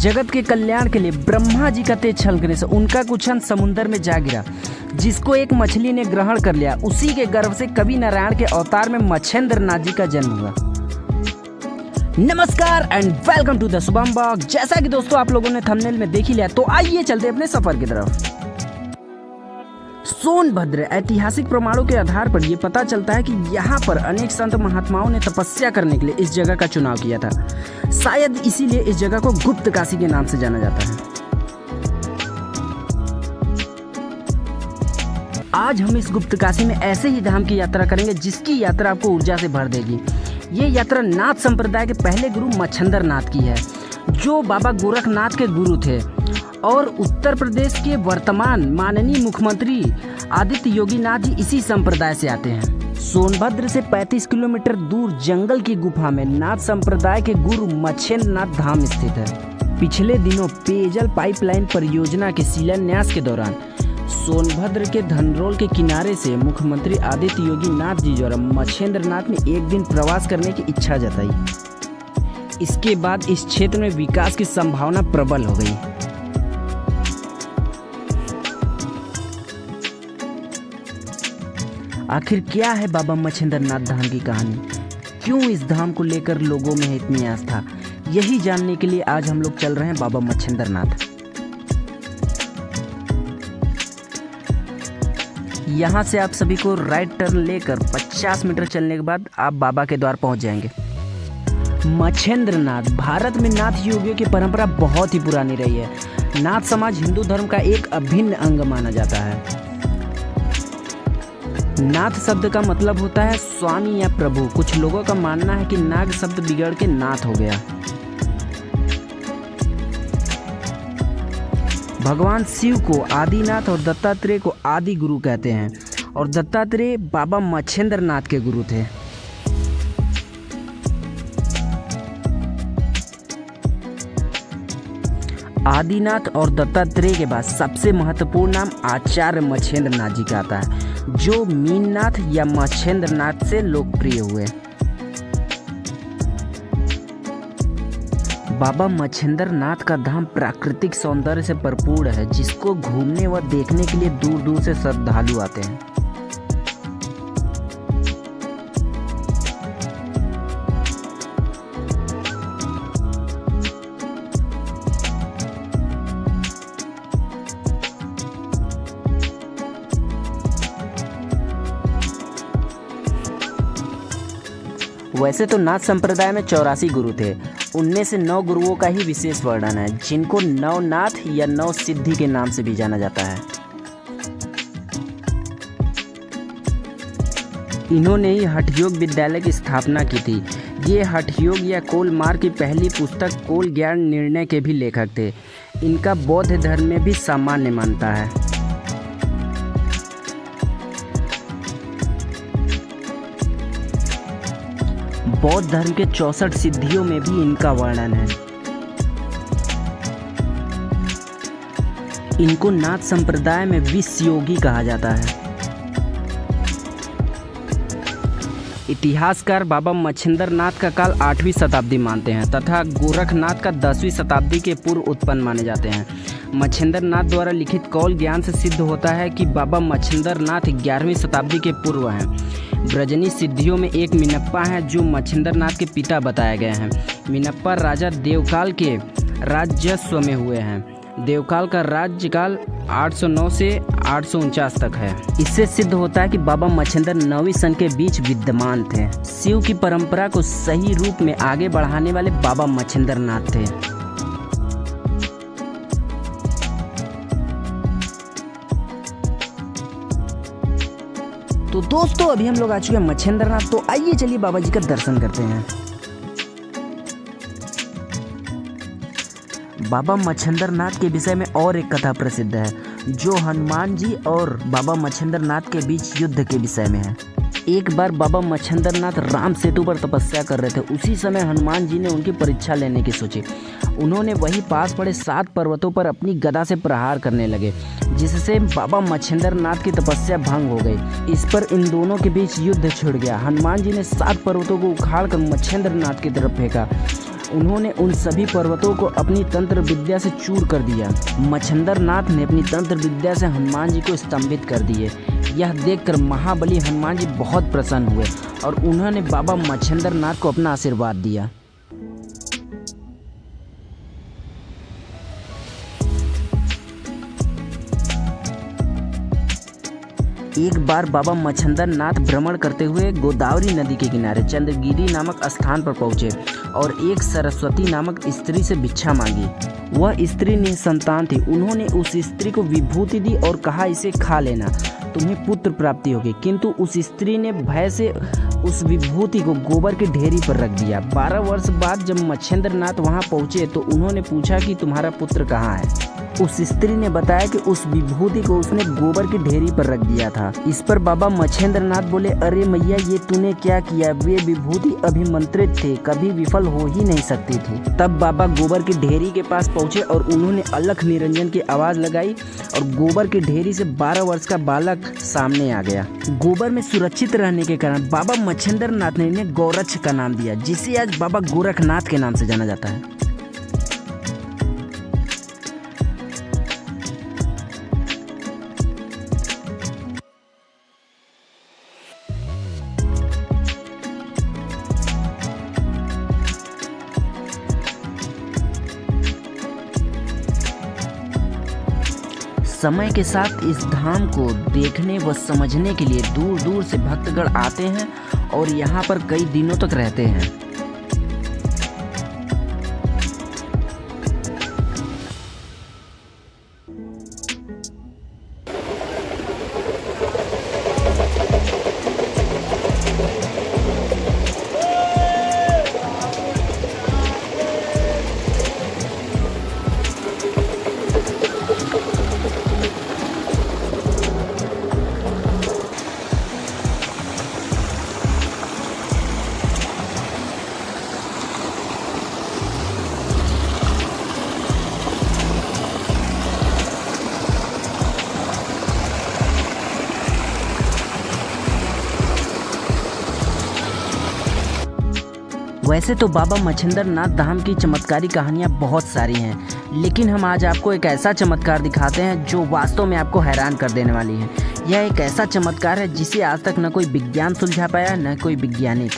जगत के कल्याण के लिए ब्रह्मा जी का तेज छलकने से उनका कुछ अंश समुद्र में जा गिरा, जिसको एक मछली ने ग्रहण कर लिया। उसी के गर्भ से कवि नारायण के अवतार में मच्छेंद्र नाथ जी का जन्म हुआ। नमस्कार and welcome to the Shubham blog. जैसा कि दोस्तों आप लोगों ने थंबनेल में देख ही लिया, तो आइए चलते अपने सफर की तरफ। सोनभद्र ऐतिहासिक प्रमाणों के आधार पर यह पता चलता है कि यहाँ पर अनेक संत महात्माओं ने तपस्या करने के लिए इस जगह का चुनाव किया था। शायद इसीलिए इस जगह को गुप्त काशी के नाम से जाना जाता है। आज हम इस गुप्त काशी में ऐसे ही धाम की यात्रा करेंगे जिसकी यात्रा आपको ऊर्जा से भर देगी। ये यात्रा नाथ संप्रदाय के पहले गुरु मच्छेंद्र नाथ की है, जो बाबा गोरखनाथ के गुरु थे और उत्तर प्रदेश के वर्तमान माननीय मुख्यमंत्री आदित्य योगी नाथ जी इसी संप्रदाय से आते हैं। सोनभद्र से 35 किलोमीटर दूर जंगल की गुफा में नाथ संप्रदाय के गुरु मच्छेंद्र नाथ धाम स्थित है। पिछले दिनों पेयजल पाइपलाइन परियोजना के शिलान्यास के दौरान सोनभद्र के धनरोल के किनारे से मुख्यमंत्री आदित्य योगी नाथ जी द्वारा मच्छेंद्र नाथ में एक दिन प्रवास करने की इच्छा जताई। इसके बाद इस क्षेत्र में विकास की संभावना प्रबल हो गई। आखिर क्या है बाबा मच्छेंद्र नाथ धाम की कहानी? क्यों इस धाम को लेकर लोगों में इतनी आस्था? यही जानने के लिए आज हम लोग चल रहे हैं बाबा मच्छेंद्र नाथ। यहाँ से आप सभी को राइट टर्न लेकर 50 मीटर चलने के बाद आप बाबा के द्वार पहुँच जाएंगे। मच्छेंद्र नाथ भारत में नाथ योगियों की परंपरा बहुत ही पुरानी रही है। नाथ समाज हिंदू धर्म का एक अभिन्न अंग माना जाता है। नाथ शब्द का मतलब होता है स्वामी या प्रभु। कुछ लोगों का मानना है कि नाग शब्द बिगड़ के नाथ हो गया। भगवान शिव को आदिनाथ और दत्तात्रेय को आदि गुरु कहते हैं और दत्तात्रेय बाबा मच्छेंद्र नाथ के गुरु थे। आदिनाथ और दत्तात्रेय के बाद सबसे महत्वपूर्ण नाम आचार्य मच्छेंद्र नाथ जी का आता है, जो मीननाथ या मच्छेंद्र नाथ से लोकप्रिय हुए। बाबा मच्छेंद्र नाथ का धाम प्राकृतिक सौंदर्य से भरपूर है, जिसको घूमने व देखने के लिए दूर दूर से श्रद्धालु आते हैं। वैसे तो नाथ संप्रदाय में 84 गुरु थे। उनमें से 9 गुरुओं का ही विशेष वर्णन है, जिनको नवनाथ या नव सिद्धि के नाम से भी जाना जाता है। इन्होंने ही हठयोग विद्यालय की स्थापना की थी। ये हठयोग या कोल मार्ग की पहली पुस्तक कोल ज्ञान निर्णय के भी लेखक थे। इनका बौद्ध धर्म में भी सामान्य मान्यता है। बौद्ध धर्म के 64 सिद्धियों में भी इनका वर्णन है। इनको नाथ संप्रदाय में विश्व योगी कहा जाता है। इतिहासकार बाबा मच्छेंद्र नाथ का काल 8वीं शताब्दी मानते हैं तथा गोरखनाथ का 10वीं शताब्दी के पूर्व उत्पन्न माने जाते हैं। मच्छेंद्र नाथ द्वारा लिखित कौल ज्ञान से सिद्ध होता है कि बाबा मच्छेंद्र नाथ 11वीं शताब्दी के पूर्व हैं। ब्रजनी सिद्धियों में एक मिनप्पा है, जो मच्छेंद्र नाथ के पिता बताए गए हैं। मिनप्पा राजा देवकाल के राजस्व में हुए हैं। देवकाल का राज्यकाल 809 से 849 तक है। इससे सिद्ध होता है कि बाबा मच्छेंद्र 9वीं सन के बीच विद्यमान थे। शिव की परंपरा को सही रूप में आगे बढ़ाने वाले बाबा मच्छेंद्र नाथ थे। तो दोस्तों अभी हम लोग आ चुके हैं मच्छेंद्र नाथ, तो आइए चलिए बाबा जी का दर्शन करते हैं। बाबा मच्छेंद्र नाथ के विषय में और एक कथा प्रसिद्ध है, जो हनुमान जी और बाबा मच्छेंद्र नाथ के बीच युद्ध के विषय में है। एक बार बाबा मच्छेंद्र नाथ राम सेतु पर तपस्या कर रहे थे। उसी समय हनुमान जी ने उनकी परीक्षा लेने की सोची। उन्होंने वही पास पड़े 7 पर्वतों पर अपनी गदा से प्रहार करने लगे, जिससे बाबा मच्छेंद्र नाथ की तपस्या भंग हो गई। इस पर इन दोनों के बीच युद्ध छिड़ गया। हनुमान जी ने 7 पर्वतों को उखाड़कर मच्छेंद्र नाथ की तरफ फेंका। उन्होंने उन सभी पर्वतों को अपनी तंत्र विद्या से चूर कर दिया। मच्छंदर नाथ ने अपनी तंत्र विद्या से हनुमान जी को स्तंभित कर दिए। यह देखकर महाबली हनुमान जी बहुत प्रसन्न हुए और उन्होंने बाबा मच्छंदर नाथ को अपना आशीर्वाद दिया। एक बार बाबा मच्छंदर नाथ भ्रमण करते हुए गोदावरी नदी के किनारे चंद्रगिरी नामक स्थान पर पहुंचे और एक सरस्वती नामक स्त्री से भिक्षा मांगी। वह स्त्री निसंतान थी। उन्होंने उस स्त्री को विभूति दी और कहा, इसे खा लेना, तुम्हें पुत्र प्राप्ति होगी। किंतु उस स्त्री ने भय से उस विभूति को गोबर के ढेरी पर रख दिया। 12 वर्ष बाद जब मच्छंदर नाथ वहां पहुंचे तो उन्होंने पूछा कि तुम्हारा पुत्र कहाँ है। उस स्त्री ने बताया कि उस विभूति को उसने गोबर की ढेरी पर रख दिया था। इस पर बाबा मच्छंदर नाथ बोले, अरे मैया, ये तूने क्या किया? वे विभूति अभिमंत्रित थे, कभी विफल हो ही नहीं सकती थी। तब बाबा गोबर की ढेरी के पास पहुंचे और उन्होंने अलख निरंजन की आवाज लगाई और गोबर की ढेरी से 12 वर्ष का बालक सामने आ गया। गोबर में सुरक्षित रहने के कारण बाबा मच्छंदर नाथ ने इन्हें गौरक्ष का नाम दिया, जिसे आज बाबा गोरखनाथ के नाम से जाना जाता है। समय के साथ इस धाम को देखने व समझने के लिए दूर दूर से भक्तगण आते हैं और यहाँ पर कई दिनों तक रहते हैं। वैसे तो बाबा मच्छंदर नाथ धाम की चमत्कारी कहानियाँ बहुत सारी हैं, लेकिन हम आज आपको एक ऐसा चमत्कार दिखाते हैं जो वास्तव में आपको हैरान कर देने वाली है। यह एक ऐसा चमत्कार है जिसे आज तक न कोई विज्ञान सुलझा पाया, न कोई वैज्ञानिक।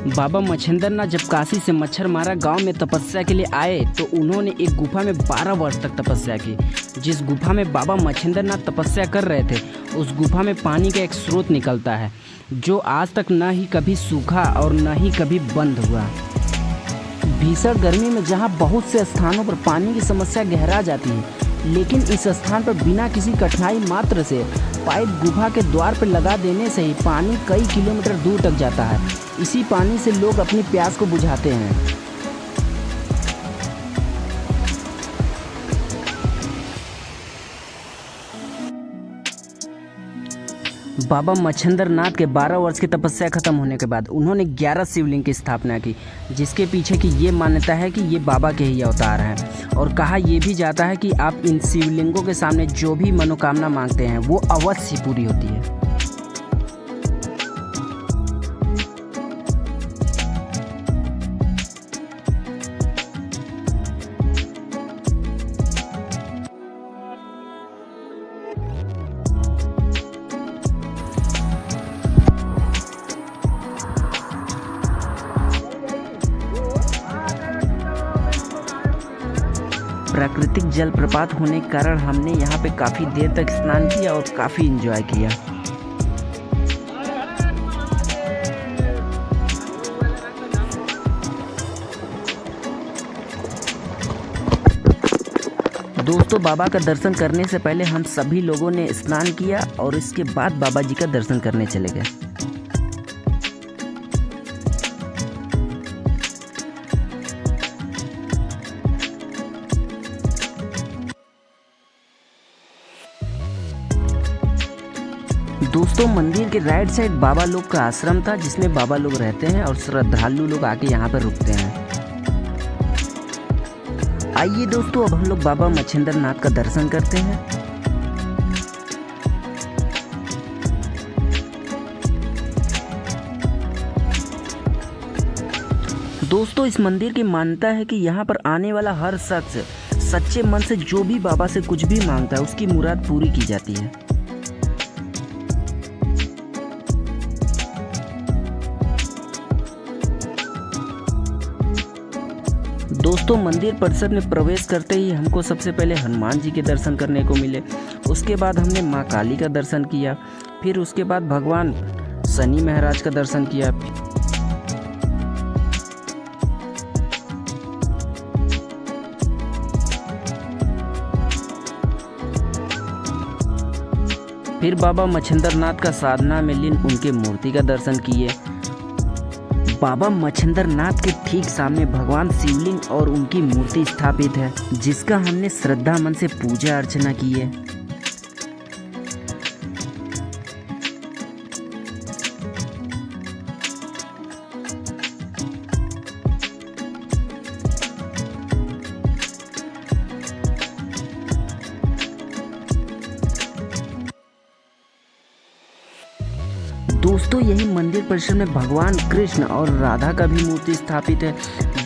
बाबा मच्छंदर नाथ जब काशी से मच्छर मारा गांव में तपस्या के लिए आए तो उन्होंने एक गुफा में 12 वर्ष तक तपस्या की। जिस गुफा में बाबा मच्छंदर नाथ तपस्या कर रहे थे उस गुफा में पानी का एक स्रोत निकलता है जो आज तक न ही कभी सूखा और न ही कभी बंद हुआ। भीषण गर्मी में जहां बहुत से स्थानों पर पानी की समस्या गहरा जाती है, लेकिन इस स्थान पर बिना किसी कठिनाई मात्र से पाइप गुफा के द्वार पर लगा देने से ही पानी कई किलोमीटर दूर तक जाता है। इसी पानी से लोग अपनी प्यास को बुझाते हैं। बाबा मच्छंदर नाथ के 12 वर्ष की तपस्या खत्म होने के बाद उन्होंने 11 शिवलिंग की स्थापना की, जिसके पीछे की ये मान्यता है कि ये बाबा के ही अवतार हैं। और कहा यह भी जाता है कि आप इन शिवलिंगों के सामने जो भी मनोकामना मांगते हैं वो अवश्य पूरी होती है। प्राकृतिक जलप्रपात होने के कारण हमने यहाँ पे काफ़ी देर तक स्नान किया और काफ़ी एंजॉय किया। दोस्तों, बाबा का दर्शन करने से पहले हम सभी लोगों ने स्नान किया और इसके बाद बाबा जी का दर्शन करने चले गए। दोस्तों, मंदिर के राइट साइड बाबा लोग का आश्रम था जिसमें बाबा लोग रहते हैं और श्रद्धालु लोग आके यहाँ पर रुकते हैं। आइए दोस्तों, अब हम लोग बाबा मच्छंदर नाथ का दर्शन करते हैं। दोस्तों इस मंदिर की मान्यता है कि यहाँ पर आने वाला हर शख्स सच्चे मन से जो भी बाबा से कुछ भी मांगता है उसकी मुराद पूरी की जाती है। दोस्तों मंदिर परिसर में प्रवेश करते ही हमको सबसे पहले हनुमान जी के दर्शन करने को मिले। उसके बाद हमने माँ काली का दर्शन किया, फिर उसके बाद भगवान शनि महाराज का दर्शन किया। फिर बाबा मच्छिंद्र नाथ का साधना में लीन उनके मूर्ति का दर्शन किए। बाबा मच्छिंद्र नाथ के ठीक सामने भगवान शिवलिंग और उनकी मूर्ति स्थापित है, जिसका हमने श्रद्धा मन से पूजा अर्चना की है। दोस्तों यही मंदिर परिसर में भगवान कृष्ण और राधा का भी मूर्ति स्थापित है,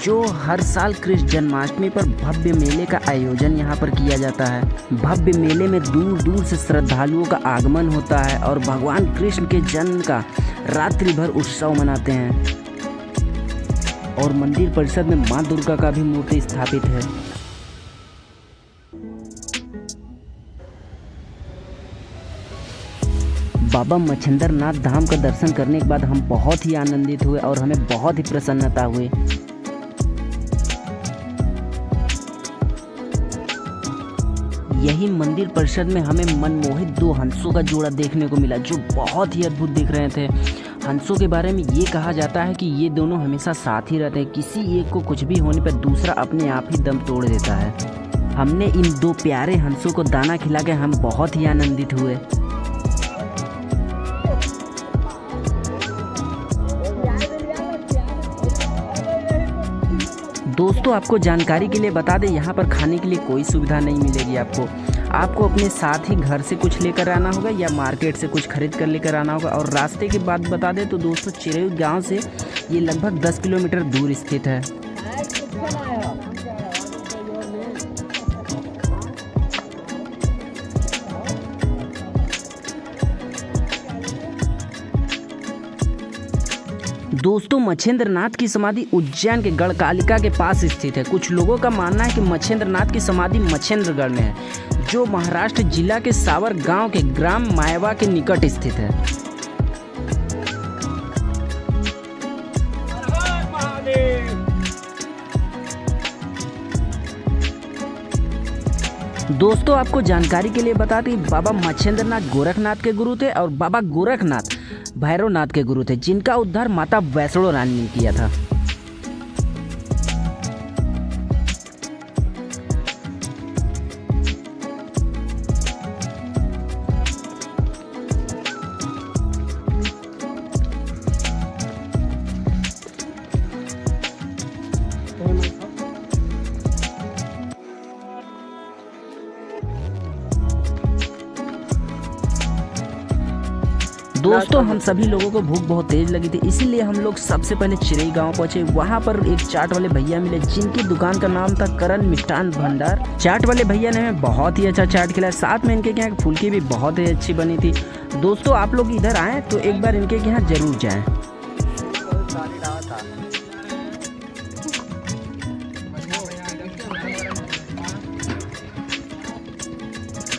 जो हर साल कृष्ण जन्माष्टमी पर भव्य मेले का आयोजन यहाँ पर किया जाता है। भव्य मेले में दूर दूर से श्रद्धालुओं का आगमन होता है और भगवान कृष्ण के जन्म का रात्रि भर उत्सव मनाते हैं। और मंदिर परिसर में माँ दुर्गा का भी मूर्ति स्थापित है। बाबा मच्छिंद्र नाथ धाम का दर्शन करने के बाद हम बहुत ही आनंदित हुए और हमें बहुत ही प्रसन्नता हुई। यही मंदिर परिसर में हमें मनमोहित 2 हंसों का जोड़ा देखने को मिला, जो बहुत ही अद्भुत दिख रहे थे। हंसों के बारे में ये कहा जाता है कि ये दोनों हमेशा साथ ही रहते हैं, किसी एक को कुछ भी होने पर दूसरा अपने आप ही दम तोड़ देता है। हमने इन 2 प्यारे हंसों को दाना खिला के हम बहुत ही आनंदित हुए। दोस्तों आपको जानकारी के लिए बता दें, यहाँ पर खाने के लिए कोई सुविधा नहीं मिलेगी। आपको अपने साथ ही घर से कुछ लेकर आना होगा या मार्केट से कुछ खरीद कर लेकर आना होगा। और रास्ते की बात बता दें तो दोस्तों चिरई गांव से ये लगभग 10 किलोमीटर दूर स्थित है। दोस्तों मच्छिंद्र नाथ की समाधि उज्जैन के गढ़कालिका के पास स्थित है। कुछ लोगों का मानना है कि मच्छिंद्र नाथ की समाधि मच्छिंद्रगढ़ में है, जो महाराष्ट्र जिला के सावर गांव के ग्राम मायवा के निकट स्थित है। दोस्तों आपको जानकारी के लिए बता दें, बाबा मच्छिंद्र नाथ गोरखनाथ के गुरु थे और बाबा गोरखनाथ भैरवनाथ के गुरु थे, जिनका उद्धार माता वैष्णो रानी ने किया था। दोस्तों हम सभी लोगों को भूख बहुत तेज लगी थी, इसीलिए हम लोग सबसे पहले चिरई गांव पहुंचे। वहां पर एक चाट वाले भैया मिले, जिनकी दुकान का नाम था करण मिष्ठान भंडार। चाट वाले भैया ने हमें बहुत ही अच्छा चाट खिलाया, साथ में इनके यहाँ फुल्की भी बहुत ही अच्छी बनी थी। दोस्तों आप लोग इधर आए तो एक बार इनके यहाँ जरूर जाएं।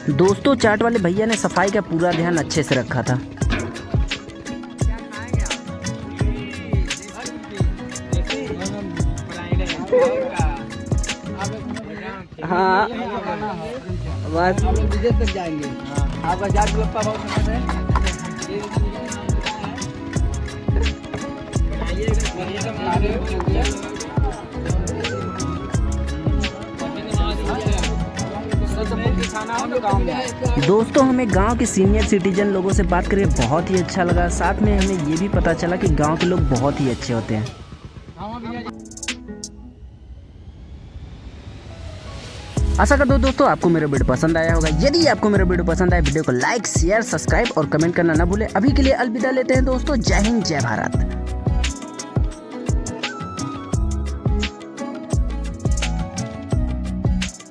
दोस्तों चाट वाले भैया ने सफाई का पूरा ध्यान अच्छे से रखा था। हाँ बस विदेश तक जाएंगे। आप आजाद गुप्ता बहुत है। दोस्तों हमें गांव के सीनियर सिटीजन लोगों से बात करके बहुत ही अच्छा लगा। साथ में हमें ये भी पता चला कि गांव के लोग बहुत ही अच्छे होते हैं। आशा करता हूँ दोस्तों आपको मेरा वीडियो पसंद आया होगा। यदि आपको मेरा वीडियो पसंद आया, वीडियो को लाइक शेयर सब्सक्राइब और कमेंट करना ना भूलें। अभी के लिए अलविदा लेते हैं दोस्तों। जय हिंद जय भारत।